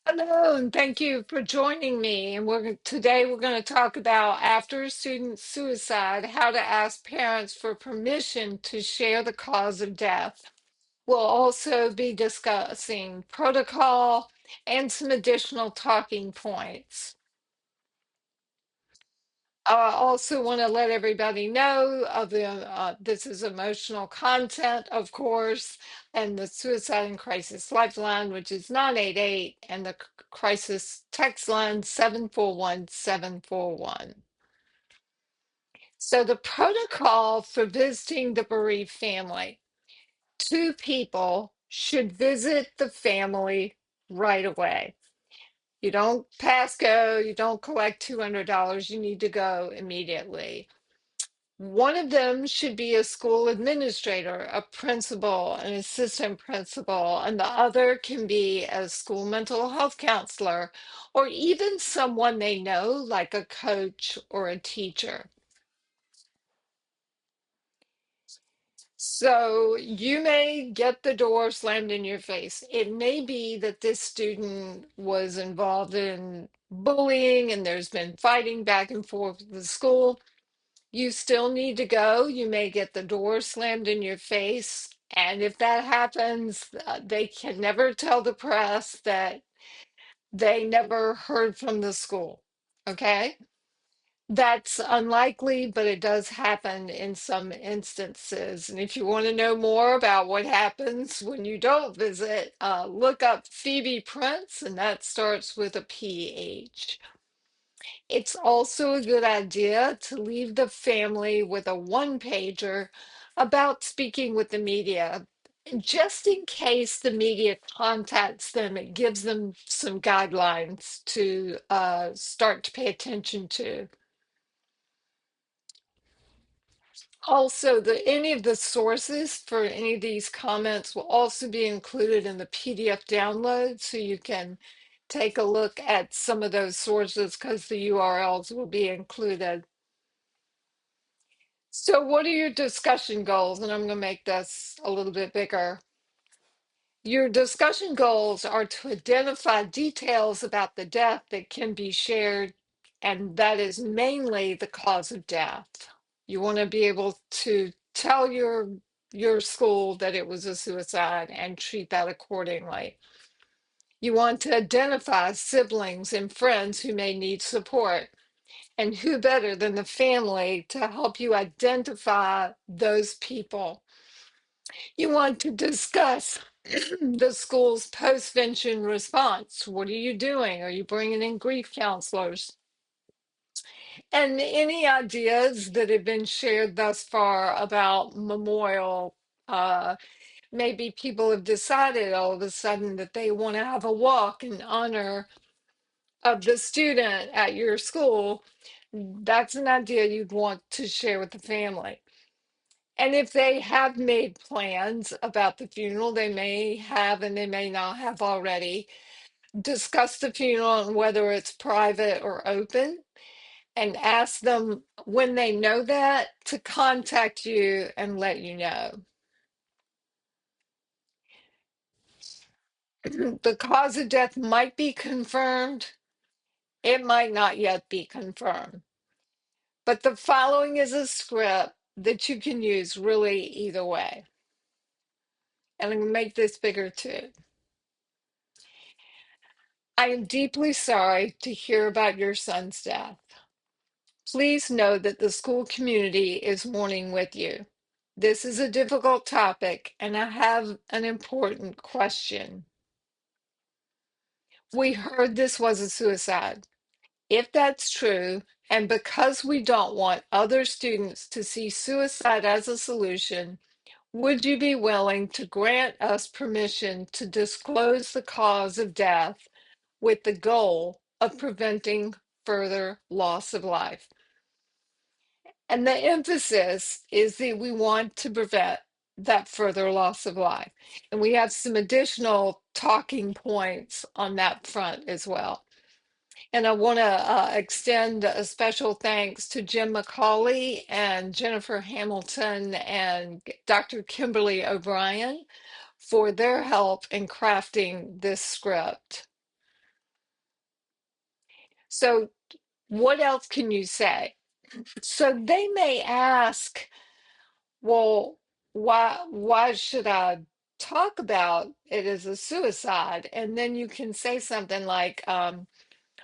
Hello, and thank you for joining me. And today we're going to talk about after a student suicide, how to ask parents for permission to share the cause of death. We'll also be discussing protocol and some additional talking points. I also want to let everybody know of this is emotional content, of course, and the Suicide and Crisis Lifeline, which is 988, and the crisis text line 741-741. So the protocol for visiting the bereaved family: two people should visit the family right away. You don't pass go, you don't collect $200, you need to go immediately. One of them should be a school administrator, a principal, an assistant principal, and the other can be a school mental health counselor or even someone they know, like a coach or a teacher. So you may get the door slammed in your face. It may be that this student was involved in bullying and there's been fighting back and forth with the school. You still need to go. You may get the door slammed in your face. And if that happens, they can never tell the press that they never heard from the school. Okay? That's unlikely, but it does happen in some instances. And if you want to know more about what happens when you don't visit, look up Phoebe Prince, and that starts with a PH. It's also a good idea to leave the family with a one-pager about speaking with the media. Just in case the media contacts them, it gives them some guidelines to start to pay attention to. Also, any of the sources for any of these comments will also be included in the PDF download, so you can take a look at some of those sources because the URLs will be included. So what are your discussion goals? And I'm going to make this a little bit bigger. Your discussion goals are to identify details about the death that can be shared, and that is mainly the cause of death. You want to be able to tell your school that it was a suicide and treat that accordingly. You want to identify siblings and friends who may need support. And who better than the family to help you identify those people? You want to discuss the school's postvention response. What are you doing? Are you bringing in grief counselors? And any ideas that have been shared thus far about memorial. Maybe people have decided all of a sudden that they want to have a walk in honor of the student at your school. That's an idea you'd want to share with the family. And if they have made plans about the funeral, they may have and they may not have already, discuss the funeral and whether it's private or open, and ask them when they know that to contact you and let you know. The cause of death might be confirmed, it might not yet be confirmed. But the following is a script that you can use really either way. And I'm going to make this bigger too. I am deeply sorry to hear about your son's death. Please know that the school community is mourning with you. This is a difficult topic, and I have an important question. We heard this was a suicide. If that's true, and because we don't want other students to see suicide as a solution, would you be willing to grant us permission to disclose the cause of death with the goal of preventing further loss of life? And the emphasis is that we want to prevent that further loss of life. And we have some additional talking points on that front as well. And I want to extend a special thanks to Jim McCauley and Jennifer Hamilton and Dr. Kimberly O'Brien for their help in crafting this script. So what else can you say? So they may ask, well, why should I talk about it as a suicide? And then you can say something like,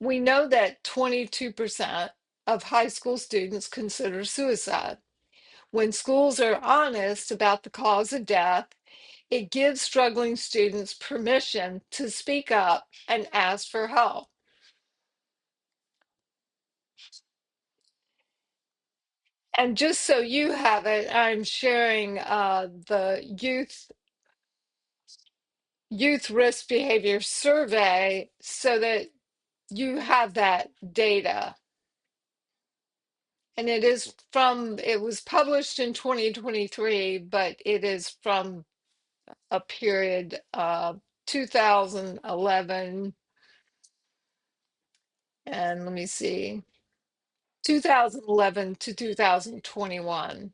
we know that 22% of high school students consider suicide. When schools are honest about the cause of death, it gives struggling students permission to speak up and ask for help. And just so you have it, I'm sharing the youth risk behavior survey so that you have that data. And it was published in 2023, but it is from a period 2011 and let me see, 2011 to 2021.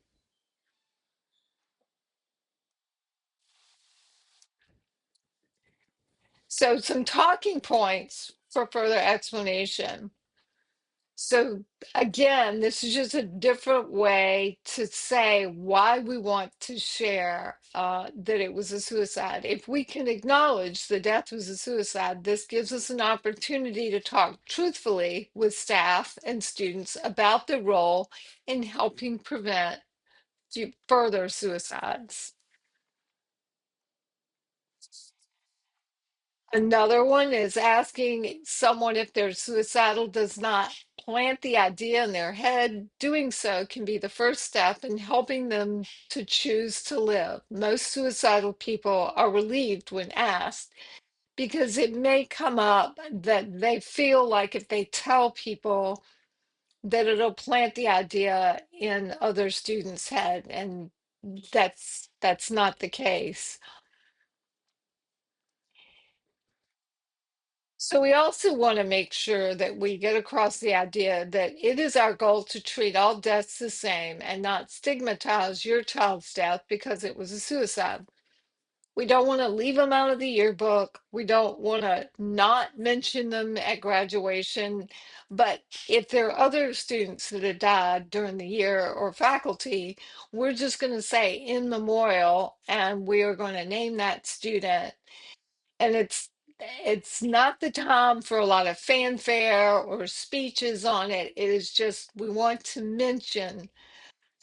So some talking points for further explanation. So again, this is just a different way to say why we want to share that it was a suicide. If we can acknowledge the death was a suicide, this gives us an opportunity to talk truthfully with staff and students about their role in helping prevent further suicides. Another one is asking someone if they're suicidal does not plant the idea in their head. Doing so can be the first step in helping them to choose to live. Most suicidal people are relieved when asked because it may come up that they feel like if they tell people that it'll plant the idea in other students' head, and that's not the case. So we also want to make sure that we get across the idea that it is our goal to treat all deaths the same and not stigmatize your child's death because it was a suicide. We don't want to leave them out of the yearbook. We don't want to not mention them at graduation. But if there are other students that have died during the year or faculty, we're just going to say in memorial and we are going to name that student, and it's not the time for a lot of fanfare or speeches on it. It is just we want to mention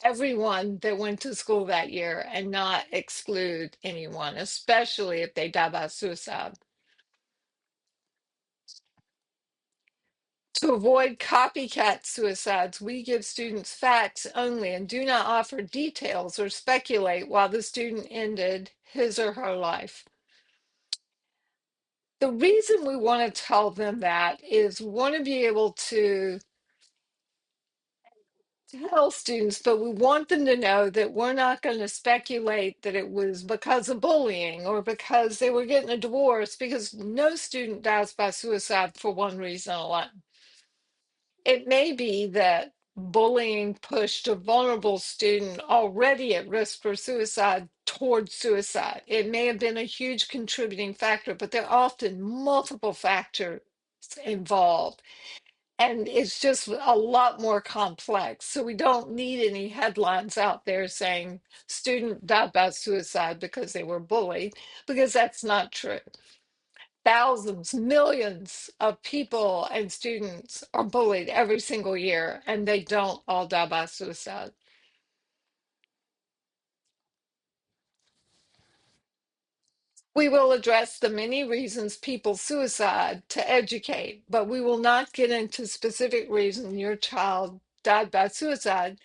everyone that went to school that year and not exclude anyone, especially if they die by suicide. To avoid copycat suicides, we give students facts only and do not offer details or speculate why the student ended his or her life. The reason we want to tell them that is we want to be able to tell students, but we want them to know that we're not going to speculate that it was because of bullying or because they were getting a divorce, because no student dies by suicide for one reason alone. It may be that bullying pushed a vulnerable student already at risk for suicide towards suicide. It may have been a huge contributing factor, but there are often multiple factors involved. And it's just a lot more complex. So we don't need any headlines out there saying student died by suicide because they were bullied, because that's not true. Thousands, millions of people and students are bullied every single year, and they don't all die by suicide. We will address the many reasons people suicide to educate, but we will not get into specific reason your child died by suicide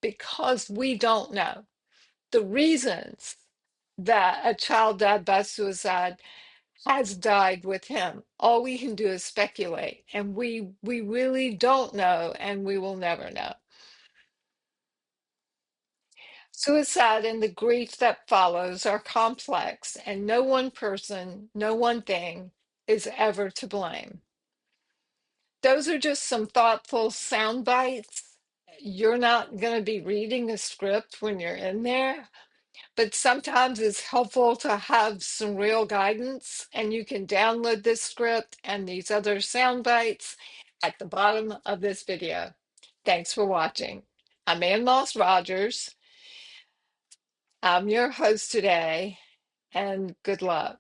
because we don't know the reasons that a child died by suicide has died with him. All we can do is speculate, and we really don't know, and we will never know. Suicide and the grief that follows are complex, and no one person, no one thing is ever to blame. Those are just some thoughtful sound bites. You're not going to be reading a script when you're in there, but sometimes it's helpful to have some real guidance, and you can download this script and these other sound bites at the bottom of this video. Thanks for watching. I'm Ann Moss Rogers. I'm your host today, and good luck.